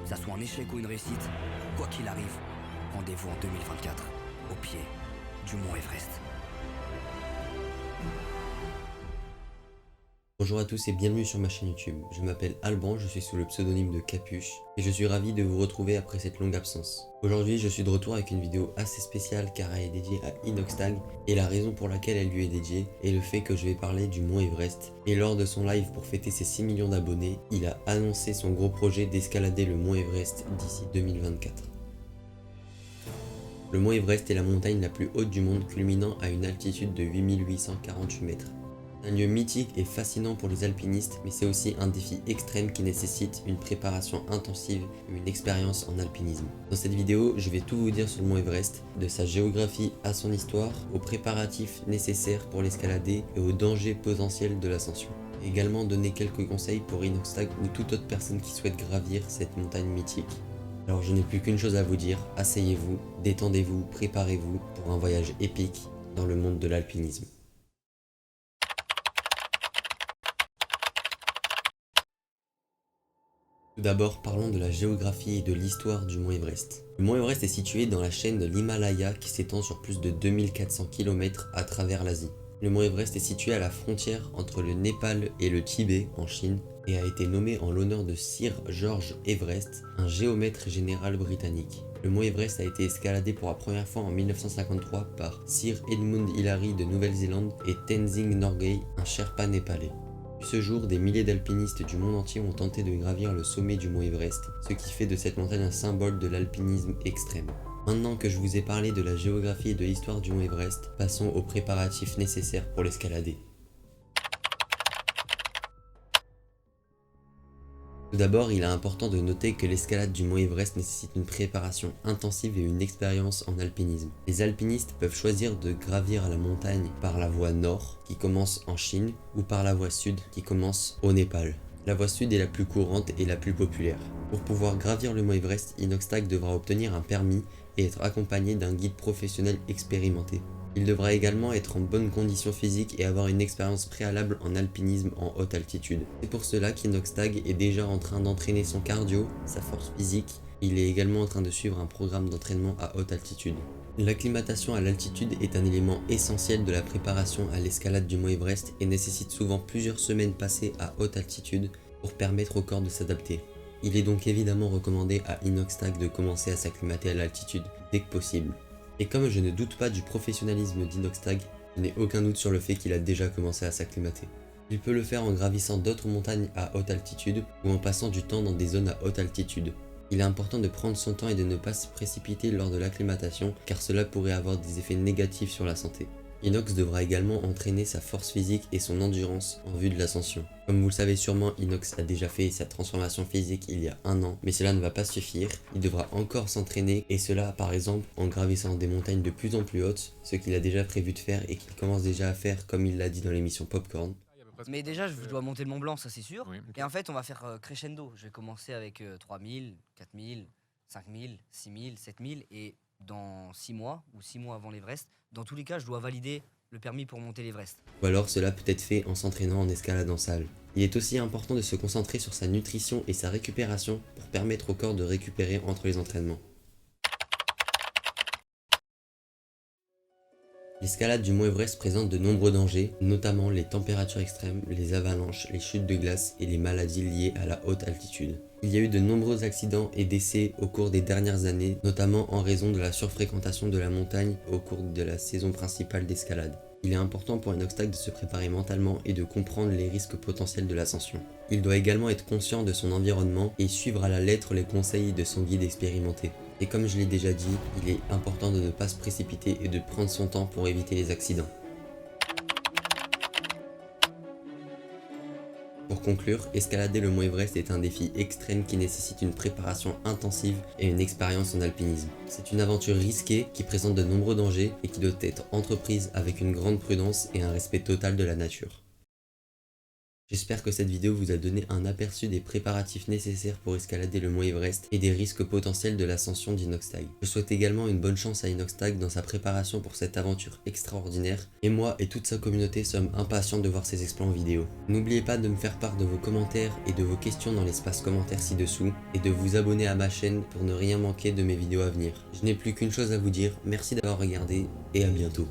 Que ça soit un échec ou une réussite, quoi qu'il arrive, rendez-vous en 2024, au pied du mont Everest. Bonjour à tous et bienvenue sur ma chaîne YouTube. Je m'appelle Alban, je suis sous le pseudonyme de Capuche et je suis ravi de vous retrouver après cette longue absence. Aujourd'hui, je suis de retour avec une vidéo assez spéciale car elle est dédiée à Inoxtag et la raison pour laquelle elle lui est dédiée est le fait que je vais parler du mont Everest. Et lors de son live pour fêter ses 6 millions d'abonnés, il a annoncé son gros projet d'escalader le mont Everest d'ici 2024. Le mont Everest est la montagne la plus haute du monde, culminant à une altitude de 8848 mètres. Un lieu mythique et fascinant pour les alpinistes, mais c'est aussi un défi extrême qui nécessite une préparation intensive et une expérience en alpinisme. Dans cette vidéo, je vais tout vous dire sur le mont Everest, de sa géographie à son histoire, aux préparatifs nécessaires pour l'escalader et aux dangers potentiels de l'ascension. Et également donner quelques conseils pour Inoxtag ou toute autre personne qui souhaite gravir cette montagne mythique. Alors je n'ai plus qu'une chose à vous dire, asseyez-vous, détendez-vous, préparez-vous pour un voyage épique dans le monde de l'alpinisme. Tout d'abord, parlons de la géographie et de l'histoire du mont Everest. Le mont Everest est situé dans la chaîne de l'Himalaya qui s'étend sur plus de 2400 km à travers l'Asie. Le mont Everest est situé à la frontière entre le Népal et le Tibet en Chine et a été nommé en l'honneur de Sir George Everest, un géomètre général britannique. Le mont Everest a été escaladé pour la première fois en 1953 par Sir Edmund Hillary de Nouvelle-Zélande et Tenzing Norgay, un Sherpa népalais. Ce jour, des milliers d'alpinistes du monde entier ont tenté de gravir le sommet du mont Everest, ce qui fait de cette montagne un symbole de l'alpinisme extrême. Maintenant que je vous ai parlé de la géographie et de l'histoire du mont Everest, passons aux préparatifs nécessaires pour l'escalader. Tout d'abord, il est important de noter que l'escalade du mont Everest nécessite une préparation intensive et une expérience en alpinisme. Les alpinistes peuvent choisir de gravir la montagne par la voie nord, qui commence en Chine, ou par la voie sud, qui commence au Népal. La voie sud est la plus courante et la plus populaire. Pour pouvoir gravir le mont Everest, Inoxtag devra obtenir un permis et être accompagné d'un guide professionnel expérimenté. Il devra également être en bonne condition physique et avoir une expérience préalable en alpinisme en haute altitude. C'est pour cela qu'Inoxtag est déjà en train d'entraîner son cardio, sa force physique. Il est également en train de suivre un programme d'entraînement à haute altitude. L'acclimatation à l'altitude est un élément essentiel de la préparation à l'escalade du mont Everest et nécessite souvent plusieurs semaines passées à haute altitude pour permettre au corps de s'adapter. Il est donc évidemment recommandé à Inoxtag de commencer à s'acclimater à l'altitude dès que possible. Et comme je ne doute pas du professionnalisme d'Inoxtag, je n'ai aucun doute sur le fait qu'il a déjà commencé à s'acclimater. Il peut le faire en gravissant d'autres montagnes à haute altitude ou en passant du temps dans des zones à haute altitude. Il est important de prendre son temps et de ne pas se précipiter lors de l'acclimatation car cela pourrait avoir des effets négatifs sur la santé. Inox devra également entraîner sa force physique et son endurance en vue de l'ascension. Comme vous le savez sûrement, Inox a déjà fait sa transformation physique il y a un an, mais cela ne va pas suffire. Il devra encore s'entraîner et cela par exemple en gravissant des montagnes de plus en plus hautes, ce qu'il a déjà prévu de faire et qu'il commence déjà à faire comme il l'a dit dans l'émission Popcorn. Mais déjà, je dois monter le Mont Blanc, ça c'est sûr. Oui, ok. Et en fait, on va faire crescendo. Je vais commencer avec 3000, 4000, 5000, 6000, 7000. Et dans 6 mois, ou 6 mois avant l'Everest, dans tous les cas, je dois valider le permis pour monter l'Everest. Ou alors cela peut être fait en s'entraînant en escalade en salle. Il est aussi important de se concentrer sur sa nutrition et sa récupération pour permettre au corps de récupérer entre les entraînements. L'escalade du mont Everest présente de nombreux dangers, notamment les températures extrêmes, les avalanches, les chutes de glace et les maladies liées à la haute altitude. Il y a eu de nombreux accidents et décès au cours des dernières années, notamment en raison de la surfréquentation de la montagne au cours de la saison principale d'escalade. Il est important pour Inoxtag de se préparer mentalement et de comprendre les risques potentiels de l'ascension. Il doit également être conscient de son environnement et suivre à la lettre les conseils de son guide expérimenté. Et comme je l'ai déjà dit, il est important de ne pas se précipiter et de prendre son temps pour éviter les accidents. Pour conclure, escalader le mont Everest est un défi extrême qui nécessite une préparation intensive et une expérience en alpinisme. C'est une aventure risquée qui présente de nombreux dangers et qui doit être entreprise avec une grande prudence et un respect total de la nature. J'espère que cette vidéo vous a donné un aperçu des préparatifs nécessaires pour escalader le mont Everest et des risques potentiels de l'ascension d'Inoxtag. Je souhaite également une bonne chance à Inoxtag dans sa préparation pour cette aventure extraordinaire, et moi et toute sa communauté sommes impatients de voir ses exploits en vidéo. N'oubliez pas de me faire part de vos commentaires et de vos questions dans l'espace commentaire ci-dessous, et de vous abonner à ma chaîne pour ne rien manquer de mes vidéos à venir. Je n'ai plus qu'une chose à vous dire, merci d'avoir regardé, et à bientôt.